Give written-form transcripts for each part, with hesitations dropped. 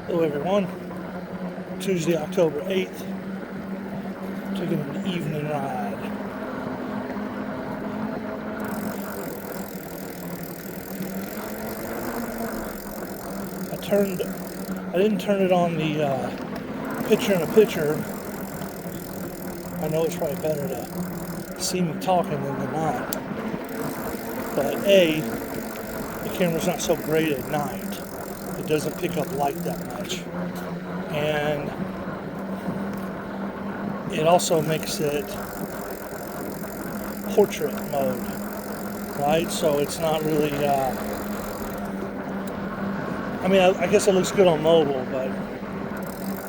Hello everyone, Tuesday, October 8th, taking an evening ride. I didn't turn it on the picture-in-a-picture. I know it's probably better to see me talking than to not. But A, the camera's not so great at night. It doesn't pick up light that much. And it also makes it portrait mode, right? So it's not really, I guess it looks good on mobile, but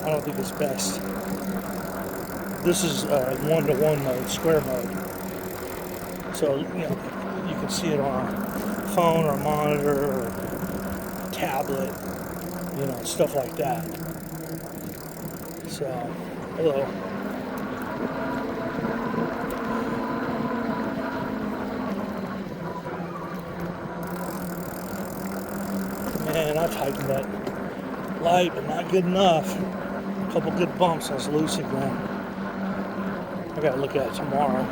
I don't think it's best. This is one-to-one mode, square mode. So, you can see it on a phone or a monitor or a tablet, stuff like that. So, hello. Man, I tightened that light, but not good enough. A couple good bumps, I was loose again. I gotta look at it tomorrow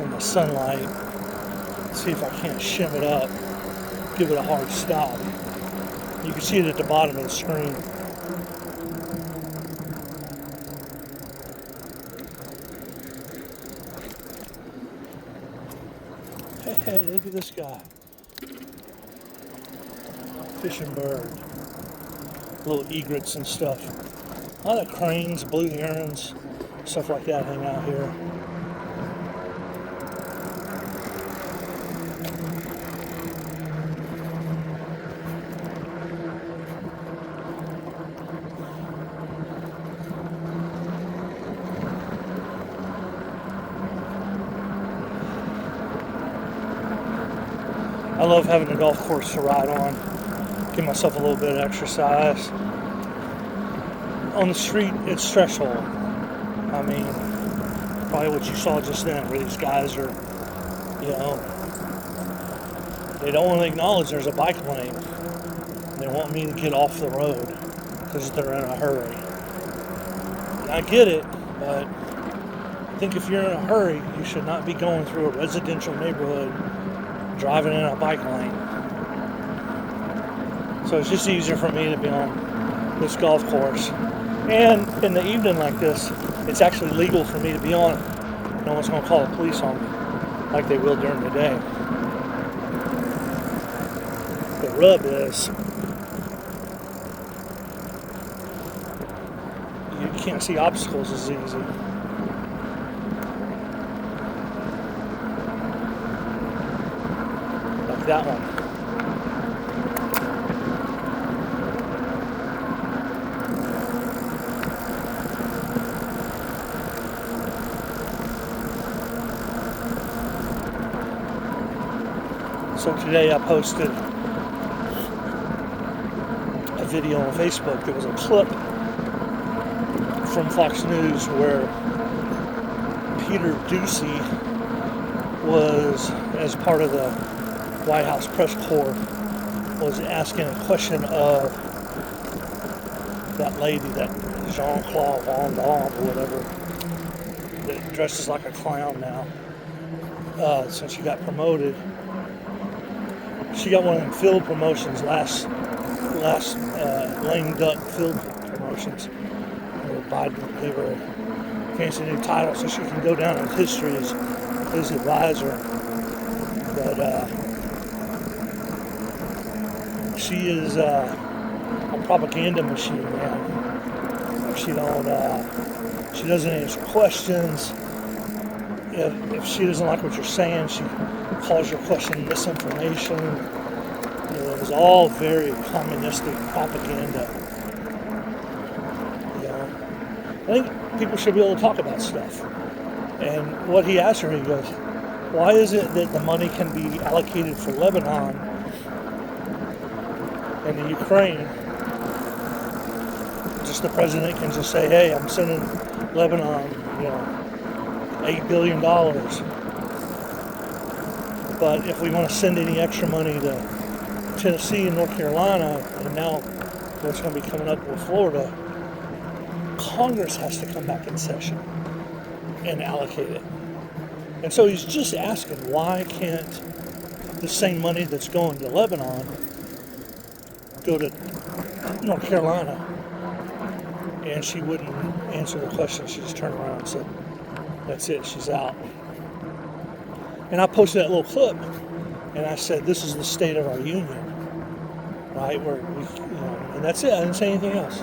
in the sunlight, see if I can't shim it up, give it a hard stop. You can see it at the bottom of the screen. Hey, look at this guy. Fishing bird. Little egrets and stuff. A lot of cranes, blue herons, stuff like that hang out here. I love having a golf course to ride on, give myself a little bit of exercise. On the street, it's stressful. I mean, probably what you saw just then, where these guys are, they don't want to acknowledge there's a bike lane. They want me to get off the road because they're in a hurry. And I get it, but I think if you're in a hurry, you should not be going through a residential neighborhood driving in a bike lane. So it's just easier for me to be on this golf course. And in the evening like this, it's actually legal for me to be on it. No one's going to call the police on me like they will during the day. The rub is you can't see obstacles as easy. Like that one. So today I posted a video on Facebook. There was a clip from Fox News where Peter Doocy was, as part of the White House press corps, was asking a question of that lady, that Jean-Claude Van Damme or whatever, that dresses like a clown now, since she got promoted. She got one of them field promotions, last lame duck field promotions. Biden gave her a fancy new title so she can go down in history as his advisor. But she is a propaganda machine, man. She doesn't answer questions. If she doesn't like what you're saying, she calls your question misinformation. It was all very communistic propaganda. I think people should be able to talk about stuff. And what he asked her, he goes, why is it that the money can be allocated for Lebanon and the Ukraine? Just the president can just say, hey, I'm sending Lebanon, $8 billion. But if we want to send any extra money to Tennessee and North Carolina, and now what's going to be coming up with Florida, Congress has to come back in session and allocate it. And so he's just asking, why can't the same money that's going to Lebanon go to North Carolina? And she wouldn't answer the question. She just turned around and said, that's it, she's out. And I posted that little clip, and I said, this is the state of our union, right? Where we, and that's it. I didn't say anything else.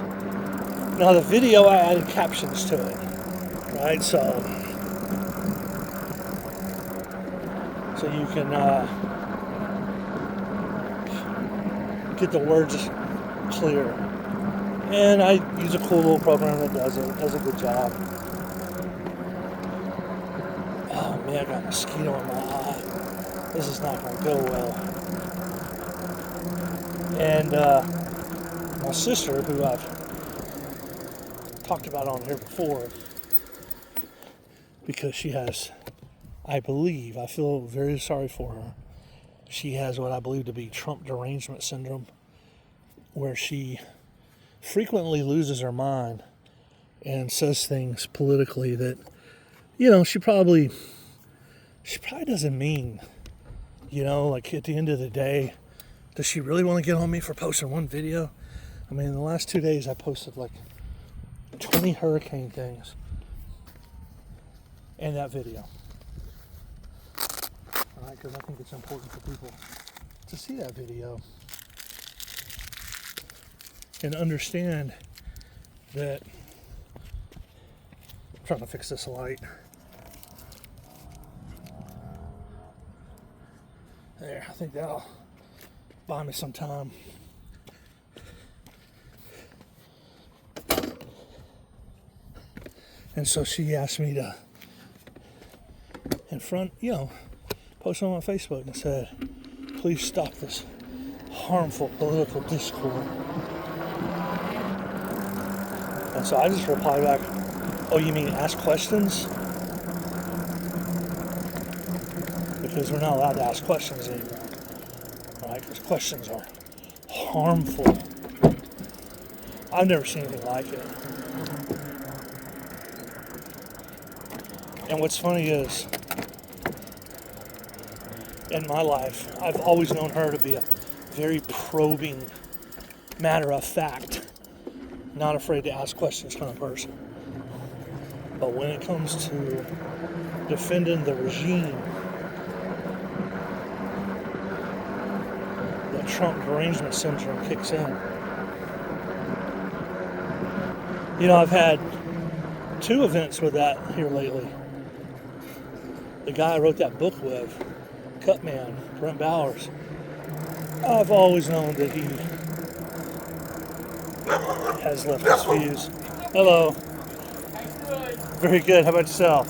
Now the video, I added captions to it, right? So you can get the words clear. And I use a cool little program that does it. It does a good job. Oh man, I got a mosquito in my eye. This is not going to go well. And my sister, who I've talked about on here before, because she has, I feel very sorry for her. She has what I believe to be Trump derangement syndrome, where she frequently loses her mind and says things politically that, she probably doesn't mean. Like at the end of the day, does she really want to get on me for posting one video? I mean, in the last 2 days, I posted like 20 hurricane things and that video. All right, because I think it's important for people to see that video and understand that. I'm trying to fix this light. There, I think that'll buy me some time. And so she asked me to, in front, post on my Facebook and said, please stop this harmful political discord. And so I just replied back, oh, you mean ask questions? Because we're not allowed to ask questions anymore. Right? Because questions are harmful. I've never seen anything like it. And what's funny is, in my life, I've always known her to be a very probing, matter of fact, not afraid to ask questions kind of person. But when it comes to defending the regime, the Trump derangement syndrome kicks in. I've had 2 events with that here lately. The guy I wrote that book with, Cutman, Brent Bowers, I've always known that he has leftist views. Hello. Very good. How about yourself?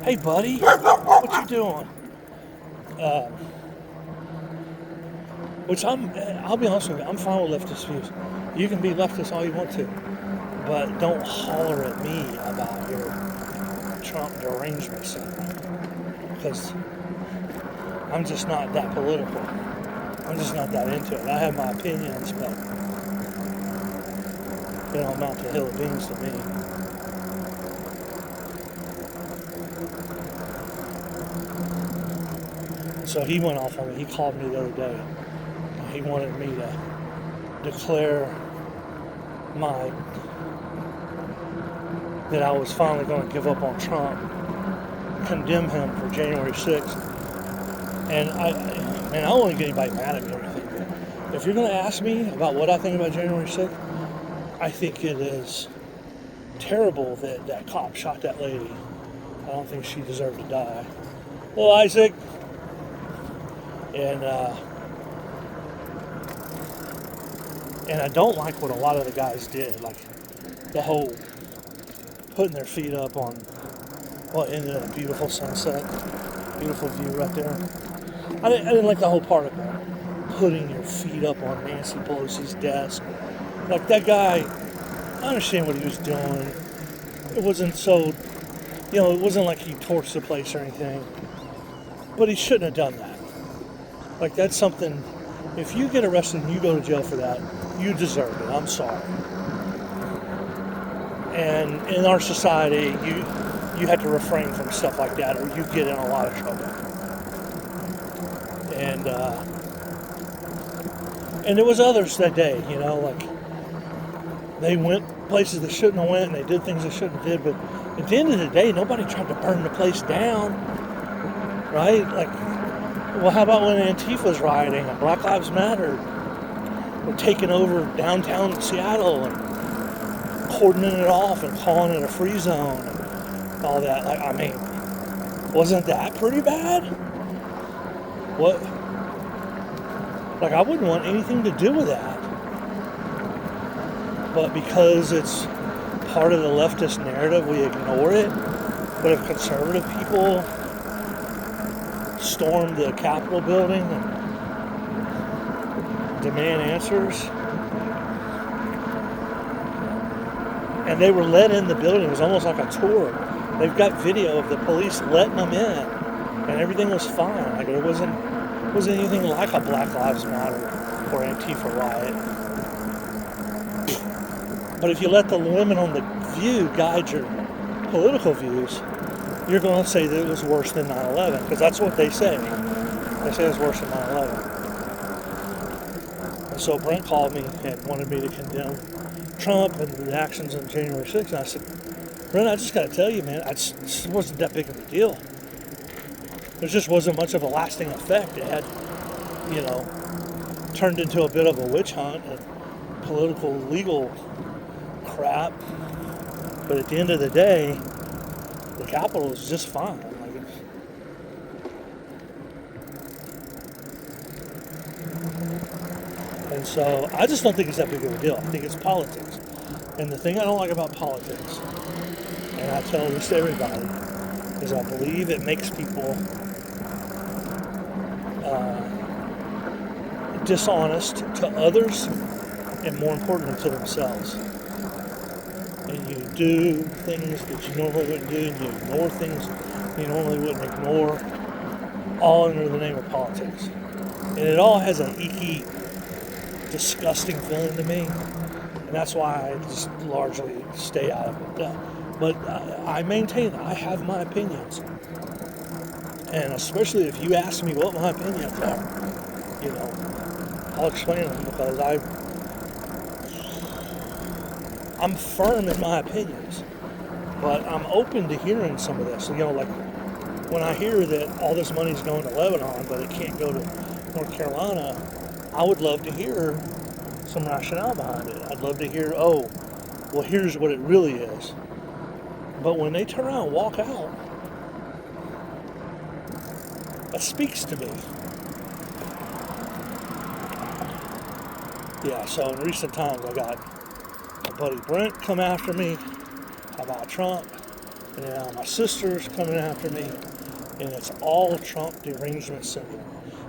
Hey, buddy. What you doing? Which I'll be honest with you, I'm fine with leftist views. You can be leftist all you want to, but don't holler at me about your Trump derangement syndrome. Because I'm just not that political. I'm just not that into it. I have my opinions, but they don't amount to a hill of beans to me. So he went off on me. He called me the other day. He wanted me to declare that I was finally going to give up on Trump, condemn him for January 6th. And I don't want to get anybody mad at me or anything. But if you're going to ask me about what I think about January 6th, I think it is terrible that that cop shot that lady. I don't think she deserved to die. Well, Isaac. And I don't like what a lot of the guys did, like the whole putting their feet up on what ended up a beautiful sunset, beautiful view right there. I didn't like the whole part of that, putting your feet up on Nancy Pelosi's desk. Like that guy, I understand what he was doing. It wasn't so, it wasn't like he torched the place or anything, but he shouldn't have done that. Like that's something, if you get arrested and you go to jail for that, you deserve it. I'm sorry. And in our society, you have to refrain from stuff like that, or you get in a lot of trouble. And there was others that day, you know, like they went places they shouldn't have went, and they did things they shouldn't have did. But at the end of the day, nobody tried to burn the place down, right? Like, well, how about when Antifa's rioting and Black Lives Matter were taking over downtown Seattle and cordoning it off and calling it a free zone and all that? Like, I mean, wasn't that pretty bad? What? Like, I wouldn't want anything to do with that. But because it's part of the leftist narrative, we ignore it. But if conservative people storm the Capitol building and demand answers, and they were let in the building, it was almost like a tour. They've got video of the police letting them in, and everything was fine. Like, it wasn't anything like a Black Lives Matter or Antifa riot. But if you let the women on the View guide your political views, you're going to say that it was worse than 9/11, because that's what they say. They say it was worse than 9/11. And so Brent called me and wanted me to condemn Trump and the actions on January 6th. And I said, Brent, I just got to tell you, man, it wasn't that big of a deal. There just wasn't much of a lasting effect. It had, you know, turned into a bit of a witch hunt and political, legal crap. But at the end of the day, the Capitol is just fine. Like, and so I just don't think it's that big of a deal. I think it's politics. And the thing I don't like about politics, and I tell this to everybody, is I believe it makes people dishonest to others and, more importantly, to themselves. And you do things that you normally wouldn't do, and you ignore things you normally wouldn't ignore, all under the name of politics. And it all has an icky, disgusting feeling to me, and that's why I just largely stay out of it. But I maintain I have my opinions, and especially if you ask me what my opinions are, you know, I'll explain them, because I'm firm in my opinions, but I'm open to hearing some of this. You know, like when I hear that all this money's going to Lebanon, but it can't go to North Carolina, I would love to hear some rationale behind it. I'd love to hear, oh, well, here's what it really is. But when they turn around and walk out, that speaks to me. Yeah, so in recent times, I got my buddy Brent come after me about Trump, and now my sister's coming after me, and it's all Trump derangement syndrome,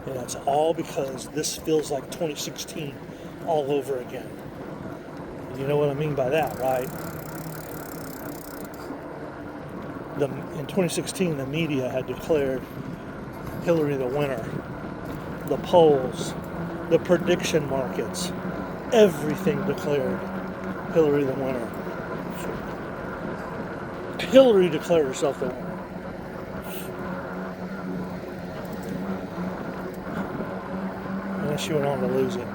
and it's all because this feels like 2016 all over again. And you know what I mean by that, right? In 2016, the media had declared Hillary the winner. The polls, the prediction markets, everything declared Hillary the winner. Hillary declared herself the winner. And then she went on to lose it.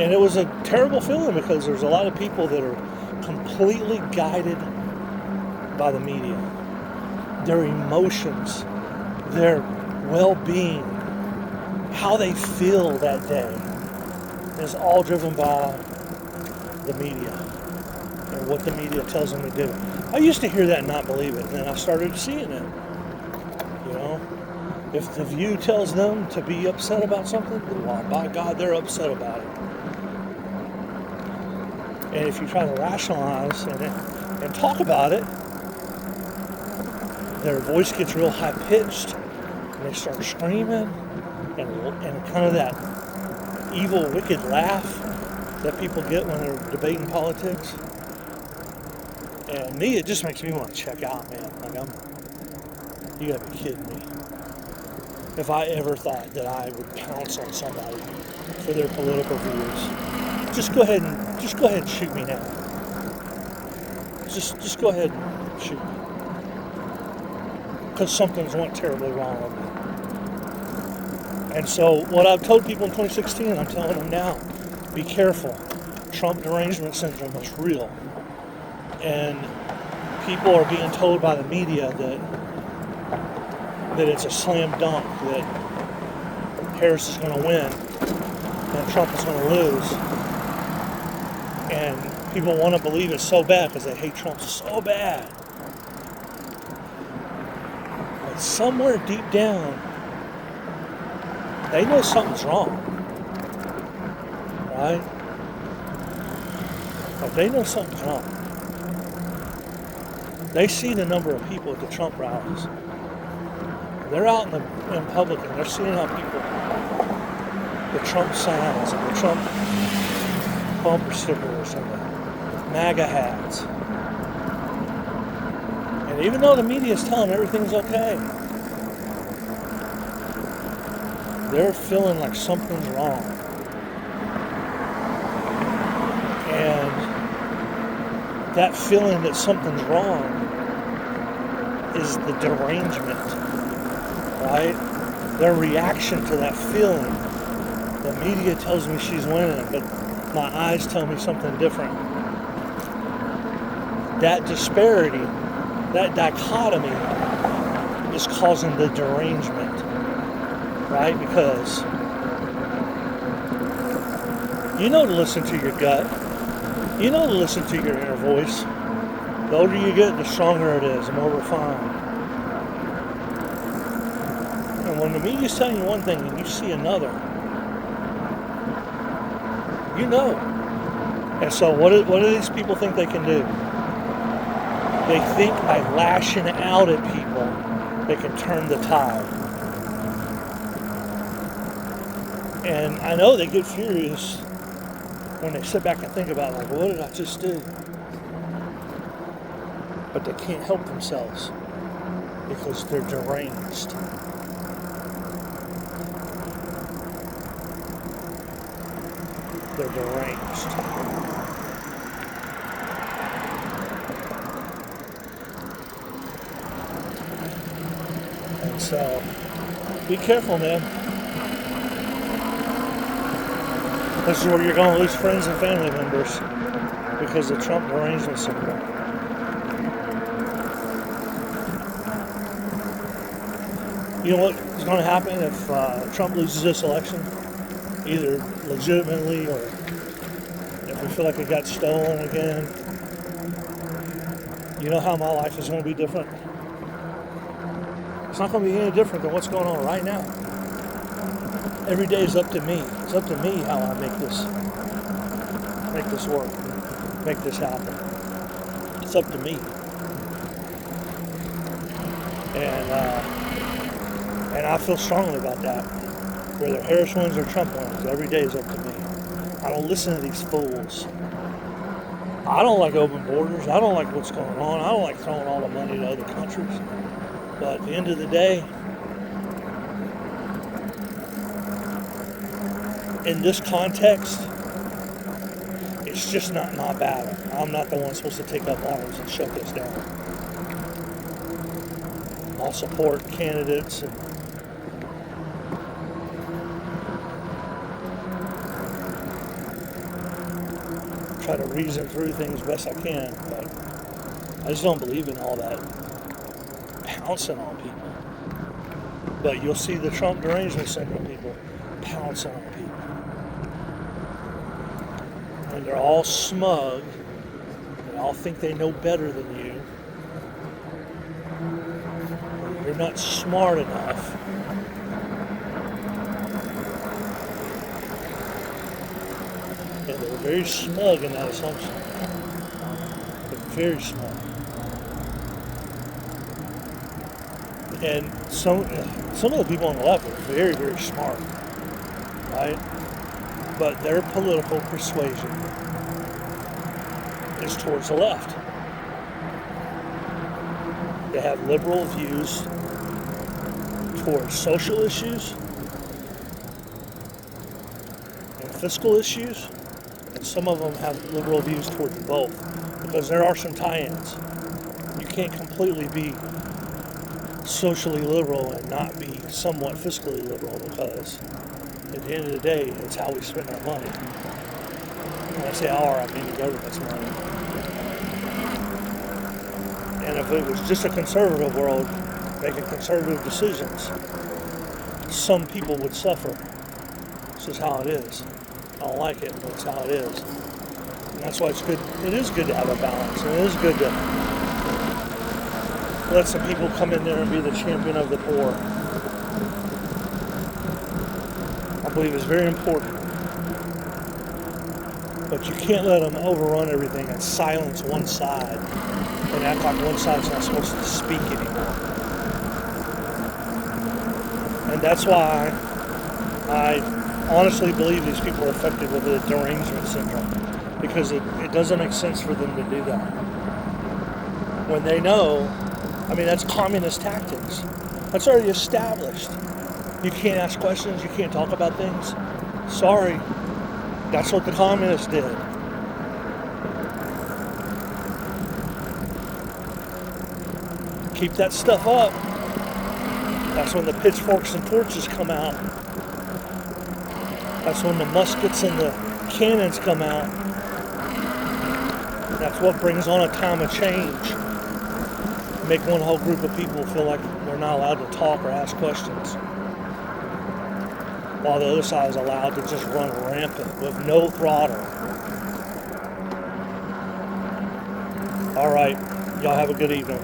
And it was a terrible feeling, because there's a lot of people that are completely guided by the media. Their emotions, their well-being, how they feel that day is all driven by the media and what the media tells them to do. I used to hear that and not believe it, and then I started seeing it. You know, if the View tells them to be upset about something, well, by God, they're upset about it. And if you try to rationalize and talk about it, their voice gets real high-pitched, and they start screaming, and kind of that evil, wicked laugh that people get when they're debating politics. And me, it just makes me want to check out, man. Like, you gotta be kidding me. If I ever thought that I would pounce on somebody for their political views. Just go ahead and shoot me now. Just go ahead and shoot me. Because something's went terribly wrong with me. And so what I've told people in 2016, I'm telling them now, be careful. Trump derangement syndrome is real. And people are being told by the media that it's a slam dunk, that Harris is going to win and Trump is going to lose. And people want to believe it so bad because they hate Trump so bad. But somewhere deep down, they know something's wrong. Right? But they know something's wrong. They see the number of people at the Trump rallies. They're out in public and they're seeing how people, the Trump signs and the Trump bumper stickers and the MAGA hats. And even though the media is telling them everything's okay, they're feeling like something's wrong. And that feeling that something's wrong is the derangement, right? Their reaction to that feeling. The media tells me she's winning, but my eyes tell me something different. That disparity, that dichotomy is causing the derangement, right? Because you know to listen to your gut. You know to listen to your inner voice. The older you get, the stronger it is, the more refined. And when the media's telling you one thing and you see another, you know. And so what do these people think they can do? They think by lashing out at people, they can turn the tide. And I know they get furious when they sit back and think about, like, what did I just do? But they can't help themselves because they're deranged. They're deranged. And so, be careful, man. This is where you're going to lose friends and family members because of Trump derangement syndrome. You know what is going to happen if Trump loses this election? Either legitimately or if we feel like it got stolen again. You know how my life is going to be different? It's not going to be any different than what's going on right now. Every day is up to me. It's up to me how I make this work, make this happen. It's up to me. And I feel strongly about that. Whether Harris wins or Trump wins, every day is up to me. I don't listen to these fools. I don't like open borders. I don't like what's going on. I don't like throwing all the money to other countries. But at the end of the day, in this context, it's just not my battle. I'm not the one supposed to take up arms and shut this down. I'll support candidates and try to reason through things best I can, but I just don't believe in all that pouncing on people. But you'll see the Trump derangement syndrome people pouncing on people. And they're all smug. They all think they know better than you. You're not smart enough. And they're very smug in that assumption. They're very smug. And some of the people on the left are very, very smart, right? But their political persuasion is towards the left. They have liberal views towards social issues fiscal issues, and some of them have liberal views towards both, because there are some tie-ins. You can't completely be socially liberal and not be somewhat fiscally liberal, because at the end of the day, it's how we spend our money. When I say our, I mean the government's money. And if it was just a conservative world making conservative decisions, some people would suffer. This is how it is. I don't like it, but it's how it is. And that's why it's good. It is good to have a balance. And it is good to let some people come in there and be the champion of the poor. I believe it's very important. But you can't let them overrun everything and silence one side and act like one side's not supposed to speak anymore. And that's why I honestly believe these people are affected with the derangement syndrome, because it doesn't make sense for them to do that. When they know, that's communist tactics. That's already established. You can't ask questions, you can't talk about things. Sorry, that's what the communists did. Keep that stuff up. That's when the pitchforks and torches come out. That's when the muskets and the cannons come out. That's what brings on a time of change. Make one whole group of people feel like they're not allowed to talk or ask questions, while the other side is allowed to just run rampant with no throttle. All right, y'all have a good evening.